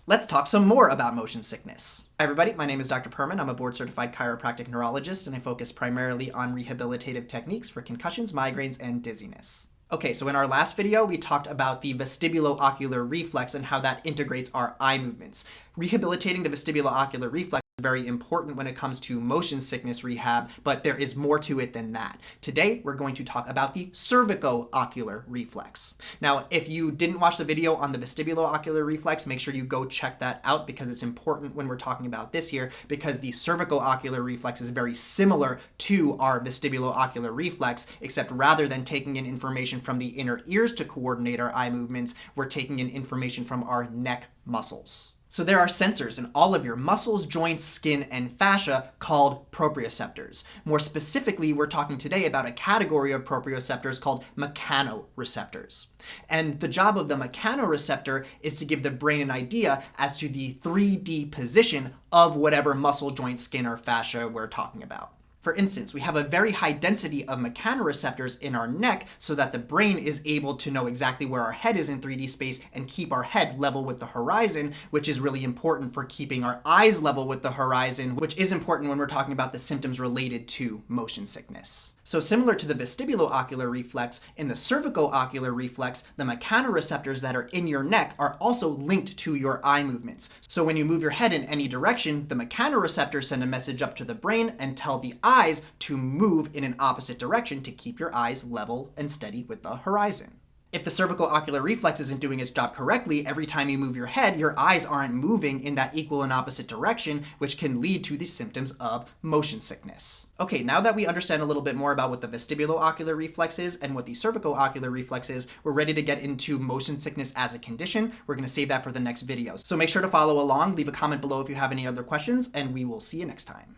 Let's talk some more about motion sickness. Hi everybody, my name is Dr. Perman. I'm a board-certified chiropractic neurologist, and I focus primarily on rehabilitative techniques for concussions, migraines, and dizziness. Okay, so in our last video, we talked about the vestibuloocular reflex and how that integrates our eye movements. Rehabilitating the vestibuloocular reflex is very important when it comes to motion sickness rehab, but there is more to it than that. Today, we're going to talk about the cervico-ocular reflex. Now, if you didn't watch the video on the vestibuloocular reflex, make sure you go check that out because it's important when we're talking about this here, because the cervico-ocular reflex is very similar to our vestibuloocular reflex, except rather than taking in information from the inner ears to coordinate our eye movements, we're taking in information from our neck muscles. So there are sensors in all of your muscles, joints, skin, and fascia called proprioceptors. More specifically, we're talking today about a category of proprioceptors called mechanoreceptors. And the job of the mechanoreceptor is to give the brain an idea as to the 3D position of whatever muscle, joint, skin, or fascia we're talking about. For instance, we have a very high density of mechanoreceptors in our neck so that the brain is able to know exactly where our head is in 3D space and keep our head level with the horizon, which is really important for keeping our eyes level with the horizon, which is important when we're talking about the symptoms related to motion sickness. So similar to the vestibuloocular reflex, in the cervico-ocular reflex, the mechanoreceptors that are in your neck are also linked to your eye movements. So when you move your head in any direction, the mechanoreceptors send a message up to the brain and tell the eyes to move in an opposite direction to keep your eyes level and steady with the horizon. If the cervico-ocular reflex isn't doing its job correctly, every time you move your head, your eyes aren't moving in that equal and opposite direction, which can lead to the symptoms of motion sickness. Okay, now that we understand a little bit more about what the vestibuloocular reflex is and what the cervico-ocular reflex is, we're ready to get into motion sickness as a condition. We're going to save that for the next video. So make sure to follow along, leave a comment below if you have any other questions, and we will see you next time.